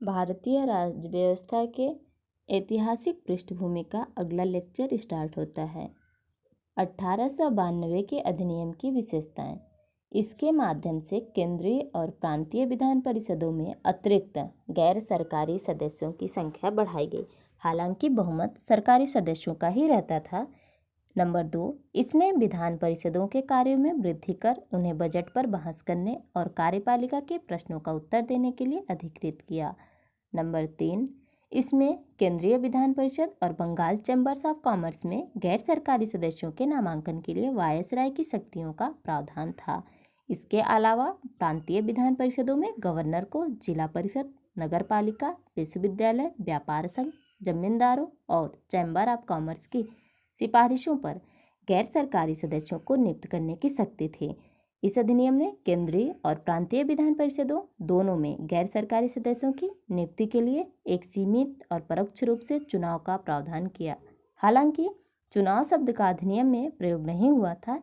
भारतीय राज्य व्यवस्था के ऐतिहासिक पृष्ठभूमि का अगला लेक्चर स्टार्ट होता है। 1892 के अधिनियम की विशेषताएं। इसके माध्यम से केंद्रीय और प्रांतीय विधान परिषदों में अतिरिक्त गैर सरकारी सदस्यों की संख्या बढ़ाई गई। हालांकि बहुमत सरकारी सदस्यों का ही रहता था। नंबर 2, इसने विधान परिषदों के कार्यों में वृद्धि कर उन्हें बजट पर बहस करने और कार्यपालिका के प्रश्नों का उत्तर देने के लिए अधिकृत किया। नंबर 3, इसमें केंद्रीय विधान परिषद और बंगाल चैम्बर्स ऑफ कॉमर्स में गैर सरकारी सदस्यों के नामांकन के लिए वायसराय की शक्तियों का प्रावधान था। इसके अलावा प्रांतीय विधान परिषदों में गवर्नर को जिला परिषद, नगर पालिका, विश्वविद्यालय, व्यापार संघ, जमींदारों और चैम्बर ऑफ कॉमर्स की सिफारिशों पर गैर सरकारी सदस्यों को नियुक्त करने की शक्ति थी। इस अधिनियम ने केंद्रीय और प्रांतीय विधान परिषदों दोनों में गैर सरकारी सदस्यों की नियुक्ति के लिए एक सीमित और परोक्ष रूप से चुनाव का प्रावधान किया। हालांकि चुनाव शब्द का अधिनियम में प्रयोग नहीं हुआ था।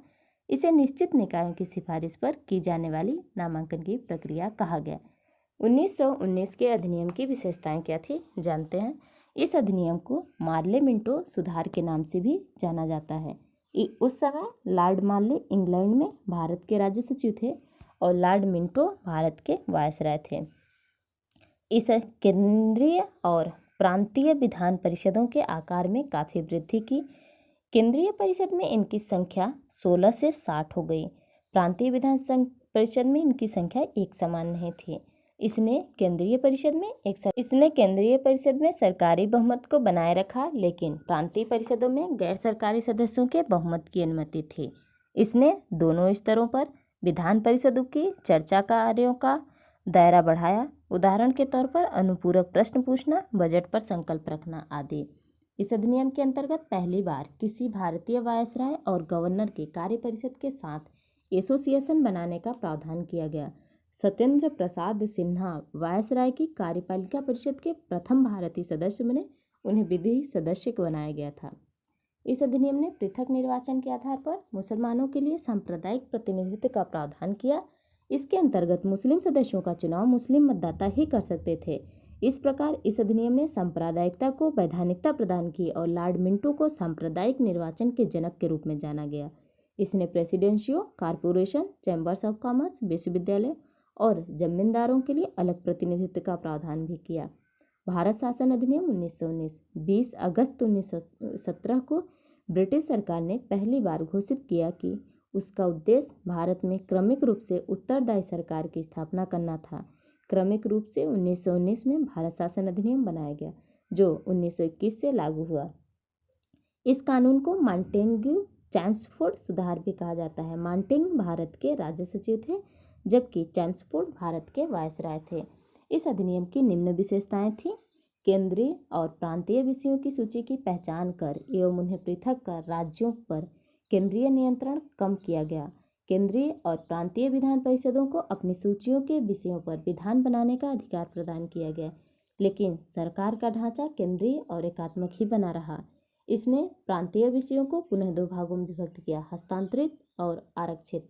इसे निश्चित निकायों की सिफारिश पर की जाने वाली नामांकन की प्रक्रिया कहा गया। 1919 के अधिनियम की विशेषताएं क्या थी, जानते हैं। इस अधिनियम को मार्ले मिंटो सुधार के नाम से भी जाना जाता है। उस समय लॉर्ड मार्ले इंग्लैंड में भारत के राज्य सचिव थे और लॉर्ड मिंटो भारत के वायसराय थे। इस केंद्रीय और प्रांतीय विधान परिषदों के आकार में काफ़ी वृद्धि की। केंद्रीय परिषद में इनकी संख्या 16 से 60 हो गई। प्रांतीय विधान परिषद में इनकी संख्या एक समान नहीं थी। इसने केंद्रीय परिषद में सरकारी बहुमत को बनाए रखा, लेकिन प्रांतीय परिषदों में गैर सरकारी सदस्यों के बहुमत की अनुमति थी। इसने दोनों स्तरों पर विधान परिषदों की चर्चा कार्यों का दायरा बढ़ाया। उदाहरण के तौर पर अनुपूरक प्रश्न पूछना, बजट पर संकल्प रखना आदि। इस अधिनियम के अंतर्गत पहली बार किसी भारतीय वायसराय और गवर्नर के कार्य परिषद के साथ एसोसिएशन बनाने का प्रावधान किया गया। सत्येंद्र प्रसाद सिन्हा वायसराय की कार्यपालिका परिषद के प्रथम भारतीय सदस्य बने। उन्हें विधि सदस्य बनाया गया था। इस अधिनियम ने पृथक निर्वाचन के आधार पर मुसलमानों के लिए सांप्रदायिक प्रतिनिधित्व का प्रावधान किया। इसके अंतर्गत मुस्लिम सदस्यों का चुनाव मुस्लिम मतदाता ही कर सकते थे। इस प्रकार इस अधिनियम ने सांप्रदायिकता को वैधानिकता प्रदान की और लॉर्ड मिंटो को सांप्रदायिक निर्वाचन के जनक के रूप में जाना गया। इसने प्रेसिडेंशियो, कारपोरेशन, चैम्बर्स ऑफ कॉमर्स, विश्वविद्यालय और जमींदारों के लिए अलग प्रतिनिधित्व का प्रावधान भी किया। भारत शासन अधिनियम 1919 20 अगस्त 1917 को ब्रिटिश सरकार ने पहली बार घोषित किया कि उसका उद्देश्य भारत में क्रमिक रूप से उत्तरदायी सरकार की स्थापना करना था। क्रमिक रूप से 1919 में भारत शासन अधिनियम बनाया गया, जो 1921 से लागू हुआ। इस कानून को मॉन्टेग्यू चैम्सफोर्ड सुधार भी कहा जाता है। मॉन्टेग्यू भारत के राज्य सचिव थे, जबकि चैम्सफोर्ड भारत के वायसराय थे। इस अधिनियम की निम्न विशेषताएं थी। केंद्रीय और प्रांतीय विषयों की सूची की पहचान कर एवं उन्हें पृथक कर राज्यों पर केंद्रीय नियंत्रण कम किया गया। केंद्रीय और प्रांतीय विधान परिषदों को अपनी सूचियों के विषयों पर विधान बनाने का अधिकार प्रदान किया गया, लेकिन सरकार का ढांचा केंद्रीय और एकात्मक ही बना रहा। इसने प्रांतीय विषयों को पुनः दो भागों में विभक्त किया, हस्तांतरित और आरक्षित।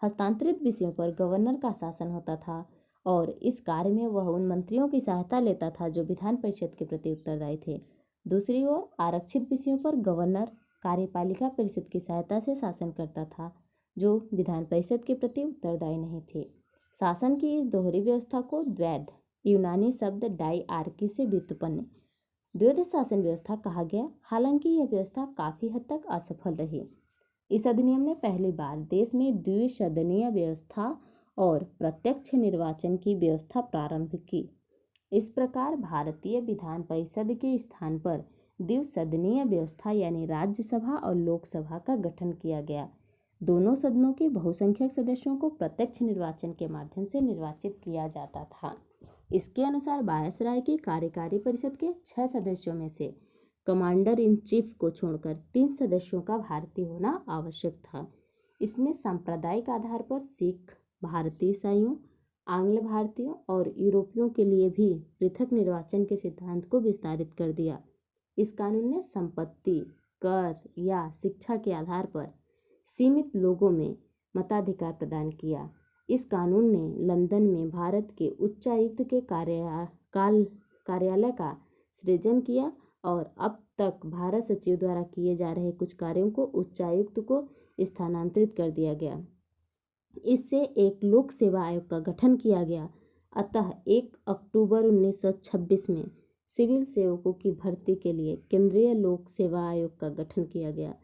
हस्तांतरित विषयों पर गवर्नर का शासन होता था और इस कार्य में वह उन मंत्रियों की सहायता लेता था जो विधान परिषद के प्रति उत्तरदायी थे। दूसरी ओर आरक्षित विषयों पर गवर्नर कार्यपालिका परिषद की सहायता से शासन करता था, जो विधान परिषद के प्रति उत्तरदायी नहीं थे। शासन की इस दोहरी व्यवस्था को द्वैध यूनानी शब्द डाइआर्की से व्युत्पन्न द्वैध शासन व्यवस्था कहा गया। हालांकि यह व्यवस्था काफ़ी हद तक असफल रही। इस अधिनियम ने पहली बार देश में द्विसदनीय व्यवस्था और प्रत्यक्ष निर्वाचन की व्यवस्था प्रारंभ की। इस प्रकार भारतीय विधान परिषद के स्थान पर द्विसदनीय व्यवस्था यानी राज्यसभा और लोकसभा का गठन किया गया। दोनों सदनों के बहुसंख्यक सदस्यों को प्रत्यक्ष निर्वाचन के माध्यम से निर्वाचित किया जाता था। इसके अनुसार वायसराय की कार्यकारी परिषद के 6 सदस्यों में से कमांडर इन चीफ को छोड़कर 3 सदस्यों का भारतीय होना आवश्यक था। इसने सांप्रदायिक आधार पर सिख, भारतीय ईसाइयों, आंग्ल भारतीयों और यूरोपियों के लिए भी पृथक निर्वाचन के सिद्धांत को विस्तारित कर दिया। इस कानून ने संपत्ति, कर या शिक्षा के आधार पर सीमित लोगों में मताधिकार प्रदान किया। इस कानून ने लंदन में भारत के उच्चायुक्त के कार्यालय का सृजन किया और अब तक भारत सचिव द्वारा किए जा रहे कुछ कार्यों को उच्चायुक्त को स्थानांतरित कर दिया गया। इससे एक लोक सेवा आयोग का गठन किया गया। अतः 1 अक्टूबर 1926 में सिविल सेवकों की भर्ती के लिए केंद्रीय लोक सेवा आयोग का गठन किया गया।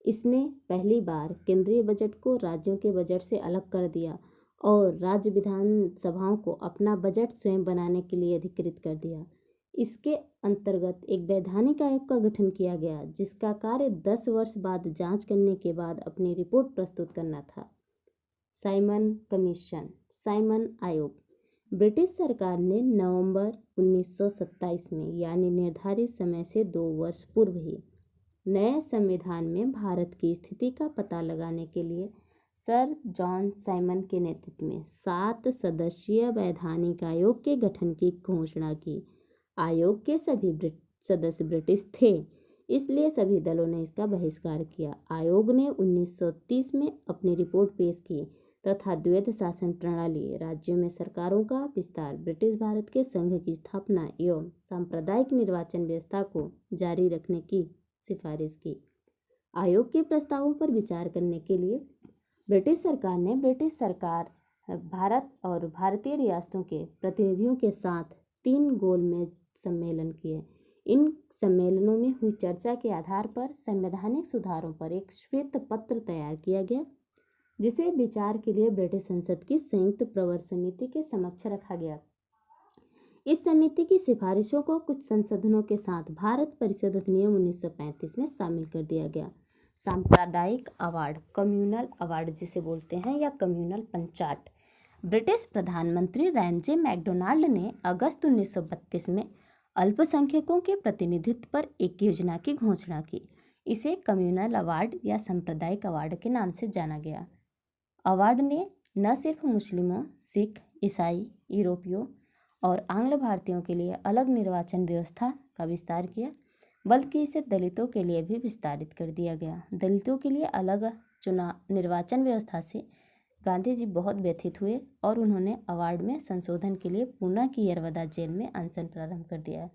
इसने पहली बार केंद्रीय बजट को राज्यों के बजट से अलग कर दिया और राज्य विधानसभाओं को अपना बजट स्वयं बनाने के लिए अधिकृत कर दिया। इसके अंतर्गत एक वैधानिक आयोग का गठन किया गया जिसका कार्य 10 वर्ष बाद जांच करने के बाद अपनी रिपोर्ट प्रस्तुत करना था। साइमन कमीशन, साइमन आयोग। ब्रिटिश सरकार ने नवंबर 1927 में यानी निर्धारित समय से 2 वर्ष पूर्व ही नए संविधान में भारत की स्थिति का पता लगाने के लिए सर जॉन साइमन के नेतृत्व में 7 सदस्यीय वैधानिक आयोग के गठन की घोषणा की। आयोग के सभी सदस्य ब्रिटिश थे, इसलिए सभी दलों ने इसका बहिष्कार किया। आयोग ने 1930 में अपनी रिपोर्ट पेश की तथा द्वैध शासन प्रणाली, राज्यों में सरकारों का विस्तार, ब्रिटिश भारत के संघ की स्थापना एवं सांप्रदायिक निर्वाचन व्यवस्था को जारी रखने की सिफारिश की। आयोग के प्रस्तावों पर विचार करने के लिए ब्रिटिश सरकार भारत और भारतीय रियासतों के प्रतिनिधियों के साथ 3 गोलमेज सम्मेलन किए। इन सम्मेलनों में हुई चर्चा के आधार पर संवैधानिक सुधारों पर एक श्वेत पत्र तैयार किया गया जिसे विचार के लिए ब्रिटिश संसद की संयुक्त प्रवर समिति के समक्ष रखा गया। इस समिति की सिफारिशों को कुछ संशोधनों के साथ भारत परिषद अधिनियम 1935 में शामिल कर दिया गया। सांप्रदायिक अवार्ड, कम्युनल अवार्ड जिसे बोलते हैं, या कम्युनल पंचाट। ब्रिटिश प्रधानमंत्री रैमजे मैकडोनाल्ड ने अगस्त 1932 में अल्पसंख्यकों के प्रतिनिधित्व पर एक योजना की घोषणा की। इसे कम्युनल अवार्ड या सांप्रदायिक अवार्ड के नाम से जाना गया। अवार्ड ने न सिर्फ मुस्लिमों, सिख, ईसाई, यूरोपियों और आंग्ल भारतीयों के लिए अलग निर्वाचन व्यवस्था का विस्तार किया, बल्कि इसे दलितों के लिए भी विस्तारित कर दिया गया। दलितों के लिए अलग निर्वाचन व्यवस्था से गांधी जी बहुत व्यथित हुए और उन्होंने अवार्ड में संशोधन के लिए पूना की यरवदा जेल में अनशन प्रारंभ कर दिया।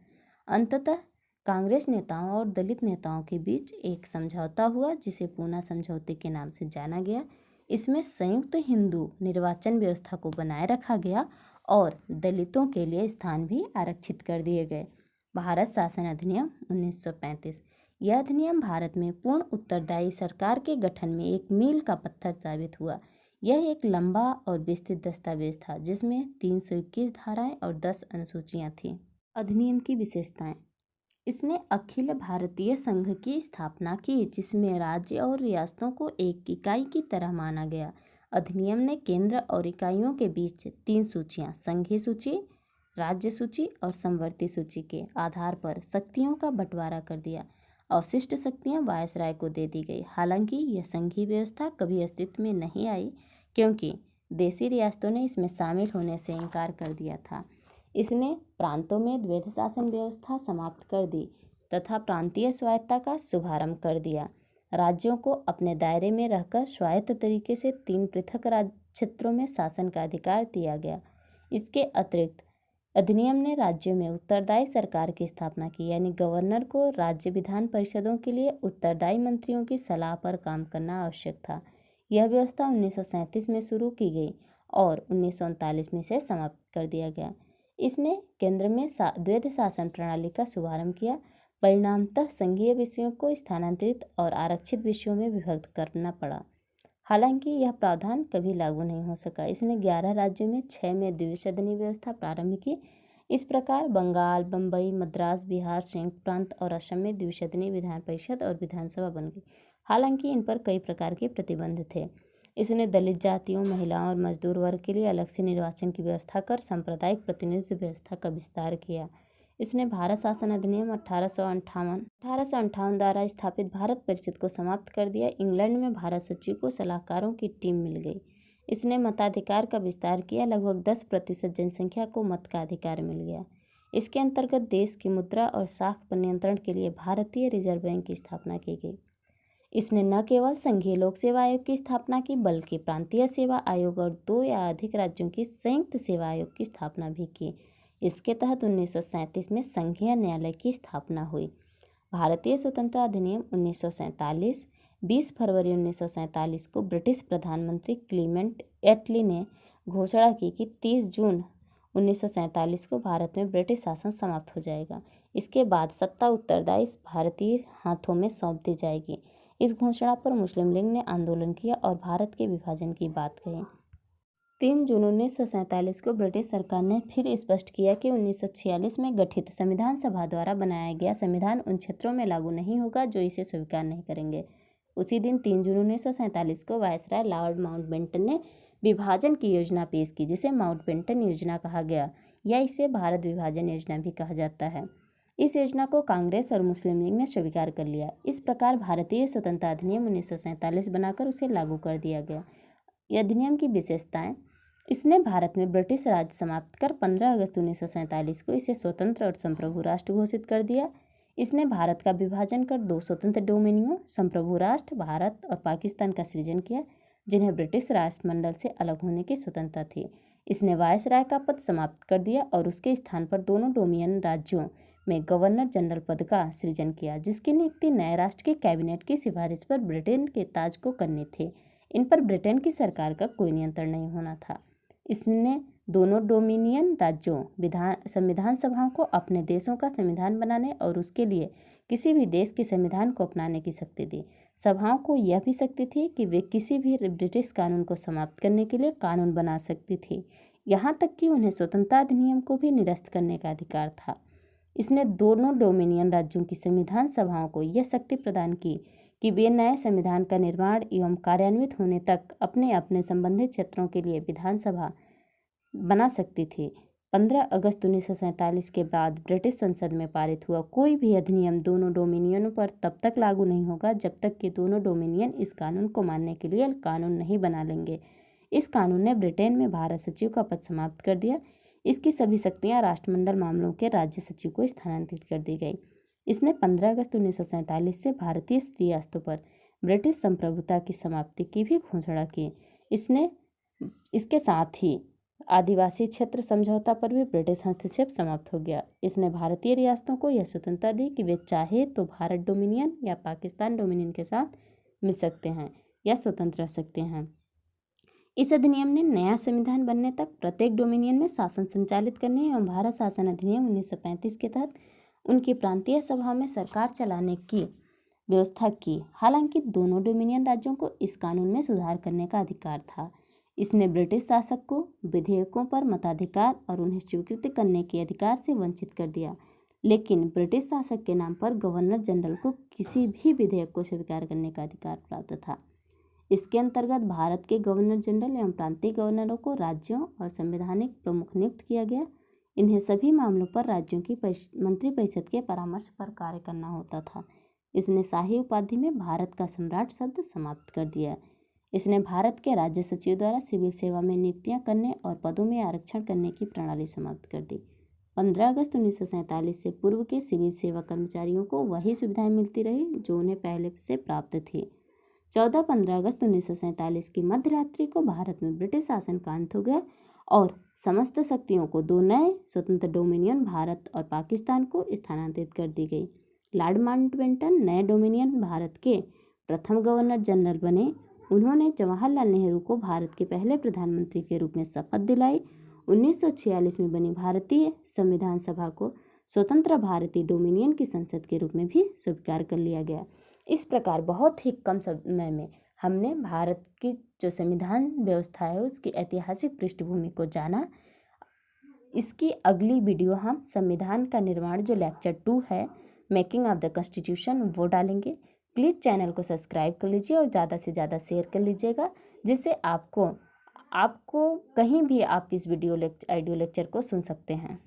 अंततः कांग्रेस नेताओं और दलित नेताओं के बीच एक समझौता हुआ जिसे पूना समझौते के नाम से जाना गया। इसमें संयुक्त हिंदू निर्वाचन व्यवस्था को बनाए रखा गया और दलितों के लिए स्थान भी आरक्षित कर दिए गए। भारत शासन अधिनियम 1935। यह अधिनियम भारत में पूर्ण उत्तरदायी सरकार के गठन में एक मील का पत्थर साबित हुआ। यह एक लंबा और विस्तृत दस्तावेज था जिसमें 321 धाराएं और 10 अनुसूचियां थीं। अधिनियम की विशेषताएं। इसने अखिल भारतीय संघ की स्थापना की जिसमें राज्य और रियासतों को एक इकाई की तरह माना गया। अधिनियम ने केंद्र और इकाइयों के बीच 3 सूचियां, संघीय सूची, राज्य सूची और समवर्ती सूची के आधार पर शक्तियों का बंटवारा कर दिया। अवशिष्ट शक्तियां वायसराय को दे दी गई। हालांकि यह संघीय व्यवस्था कभी अस्तित्व में नहीं आई क्योंकि देशी रियासतों ने इसमें शामिल होने से इनकार कर दिया था। इसने प्रांतों में द्वैध शासन व्यवस्था समाप्त कर दी तथा प्रांतीय स्वायत्तता का शुभारंभ कर दिया। राज्यों को अपने दायरे में रहकर स्वायत्त तरीके से 3 पृथक राज्य क्षेत्रों में शासन का अधिकार दिया गया। इसके अतिरिक्त अधिनियम ने राज्यों में उत्तरदायी सरकार की स्थापना की, यानी गवर्नर को राज्य विधान परिषदों के लिए उत्तरदायी मंत्रियों की सलाह पर काम करना आवश्यक था। यह व्यवस्था 1937 में शुरू की गई और 1939 में इसे समाप्त कर दिया गया। इसने केंद्र में द्वैध शासन प्रणाली का शुभारंभ किया। परिणामतः संघीय विषयों को स्थानांतरित और आरक्षित विषयों में विभक्त करना पड़ा। हालांकि यह प्रावधान कभी लागू नहीं हो सका। इसने 11 राज्यों में 6 में द्विसदनीय व्यवस्था प्रारंभ की। इस प्रकार बंगाल, बम्बई, मद्रास, बिहार, संयुक्त प्रांत और असम में द्विसदनीय विधान परिषद और विधानसभा बन गई। हालांकि इन पर कई प्रकार के प्रतिबंध थे। इसने दलित जातियों, महिलाओं और मजदूर वर्ग के लिए अलग से निर्वाचन की व्यवस्था कर सांप्रदायिक प्रतिनिधित्व व्यवस्था का विस्तार किया। इसने भारत शासन अधिनियम 1858 द्वारा स्थापित भारत परिषद को समाप्त कर दिया। इंग्लैंड में भारत सचिव को सलाहकारों की टीम मिल गई। इसने मताधिकार का विस्तार किया। लगभग 10% जनसंख्या को मत का अधिकार मिल गया। इसके अंतर्गत देश की मुद्रा और साख पर नियंत्रण के लिए भारतीय रिजर्व बैंक की स्थापना की गई। इसने न केवल संघीय लोक सेवा आयोग की स्थापना की बल्कि प्रांतीय सेवा आयोग और 2 या अधिक राज्यों की संयुक्त सेवा आयोग की स्थापना भी की। इसके तहत 1937 में संघीय न्यायालय की स्थापना हुई। भारतीय स्वतंत्रता अधिनियम 1947 20 फरवरी 1947 को ब्रिटिश प्रधानमंत्री क्लीमेंट एटली ने घोषणा की कि 30 जून 1947 को भारत में ब्रिटिश शासन समाप्त हो जाएगा। इसके बाद सत्ता उत्तरदायी भारतीय हाथों में सौंप दी जाएगी। इस घोषणा पर मुस्लिम लीग ने आंदोलन किया और भारत के विभाजन की बात कही। 3 जून 1947 को ब्रिटिश सरकार ने फिर स्पष्ट किया कि 1946 में गठित संविधान सभा द्वारा बनाया गया संविधान उन क्षेत्रों में लागू नहीं होगा जो इसे स्वीकार नहीं करेंगे। उसी दिन 3 जून 1947 को वायसराय लॉर्ड माउंटबेटन ने विभाजन की योजना पेश की, जिसे माउंटबेटन योजना कहा गया या इसे भारत विभाजन योजना भी कहा जाता है। इस योजना को कांग्रेस और मुस्लिम लीग ने स्वीकार कर लिया। इस प्रकार भारतीय स्वतंत्रता अधिनियम 1947 बनाकर उसे लागू कर दिया गया। यह अधिनियम की विशेषताएं: इसने भारत में ब्रिटिश राज समाप्त कर 15 अगस्त 1947 को इसे स्वतंत्र और संप्रभु राष्ट्र घोषित कर दिया। इसने भारत का विभाजन कर 2 स्वतंत्र डोमिनियों संप्रभु राष्ट्र भारत और पाकिस्तान का सृजन किया, जिन्हें ब्रिटिश राष्ट्रमंडल से अलग होने की स्वतंत्रता थी। इसने वायसराय का पद समाप्त कर दिया और उसके स्थान पर दोनों डोमिनियन राज्यों में गवर्नर जनरल पद का सृजन किया, जिसकी नियुक्ति नए राष्ट्र के कैबिनेट की सिफारिश पर ब्रिटेन के ताज को करनी थी। इन पर ब्रिटेन की सरकार का कोई नियंत्रण नहीं होना था। इसने दोनों डोमिनियन राज्यों संविधान सभाओं को अपने देशों का संविधान बनाने और उसके लिए किसी भी देश के संविधान को अपनाने की शक्ति दी। सभाओं को यह भी शक्ति थी कि वे किसी भी ब्रिटिश कानून को समाप्त करने के लिए कानून बना सकती थी, यहाँ तक कि उन्हें स्वतंत्रता अधिनियम को भी निरस्त करने का अधिकार था। इसने दोनों डोमिनियन राज्यों की संविधान सभाओं को यह शक्ति प्रदान की कि वे नए संविधान का निर्माण एवं कार्यान्वित होने तक अपने अपने संबंधित क्षेत्रों के लिए विधानसभा बना सकती थी। 15 अगस्त 1947 के बाद ब्रिटिश संसद में पारित हुआ कोई भी अधिनियम दोनों डोमिनियनों पर तब तक लागू नहीं होगा जब तक कि दोनों डोमिनियन इस कानून को मानने के लिए कानून नहीं बना लेंगे। इस कानून ने ब्रिटेन में भारत सचिव का पद समाप्त कर दिया। इसकी सभी शक्तियां राष्ट्रमंडल मामलों के राज्य सचिव को स्थानांतरित कर दी गई। इसने 15 अगस्त 1947 से भारतीय रियासतों पर ब्रिटिश संप्रभुता की समाप्ति की भी घोषणा की। इसके साथ ही आदिवासी क्षेत्र समझौता पर भी ब्रिटिश हस्तक्षेप समाप्त हो गया। इसने भारतीय रियासतों को यह स्वतंत्रता दी कि वे चाहे तो भारत डोमिनियन या पाकिस्तान डोमिनियन के साथ मिल सकते हैं या स्वतंत्र रह सकते हैं। इस अधिनियम ने नया संविधान बनने तक प्रत्येक डोमिनियन में शासन संचालित करने एवं भारत शासन अधिनियम 1935 के तहत उनकी प्रांतीय सभा में सरकार चलाने की व्यवस्था की। हालांकि दोनों डोमिनियन राज्यों को इस कानून में सुधार करने का अधिकार था। इसने ब्रिटिश शासक को विधेयकों पर मताधिकार और उन्हें स्वीकृत करने के अधिकार से वंचित कर दिया, लेकिन ब्रिटिश शासक के नाम पर गवर्नर जनरल को किसी भी विधेयक को स्वीकार करने का अधिकार प्राप्त था। इसके अंतर्गत भारत के गवर्नर जनरल एवं प्रांतीय गवर्नरों को राज्यों और संवैधानिक प्रमुख नियुक्त किया गया। इन्हें सभी मामलों पर राज्यों की मंत्रिपरिषद के परामर्श पर कार्य करना होता था। इसने शाही उपाधि में भारत का सम्राट शब्द समाप्त कर दिया। इसने भारत के राज्य सचिव द्वारा सिविल सेवा में नियुक्तियां करने और पदों में आरक्षण करने की प्रणाली समाप्त कर दी। 15 अगस्त 1947 से पूर्व के सिविल सेवा कर्मचारियों को वही सुविधाएं मिलती रही जो उन्हें पहले से प्राप्त थी। 14-15 अगस्त 1947 की मध्य रात्रि को भारत में ब्रिटिश शासन का अंत हो गया और समस्त शक्तियों को 2 नए स्वतंत्र डोमिनियन भारत और पाकिस्तान को स्थानांतरित कर दी गई। लॉर्ड माउंटबेटन नए डोमिनियन भारत के प्रथम गवर्नर जनरल बने। उन्होंने जवाहरलाल नेहरू को भारत के पहले प्रधानमंत्री के रूप में शपथ दिलाई। 1946 में बनी भारतीय संविधान सभा को स्वतंत्र भारतीय डोमिनियन की संसद के रूप में भी स्वीकार कर लिया गया। इस प्रकार बहुत ही कम समय में हमने भारत की जो संविधान व्यवस्था है उसकी ऐतिहासिक पृष्ठभूमि को जाना। इसकी अगली वीडियो हम संविधान का निर्माण जो लेक्चर 2 है मेकिंग ऑफ द कॉन्स्टिट्यूशन वो डालेंगे। प्लीज़ चैनल को सब्सक्राइब कर लीजिए और ज़्यादा से ज़्यादा शेयर कर लीजिएगा, जिससे आपको कहीं भी आप इस ऑडियो लेक्चर को सुन सकते हैं।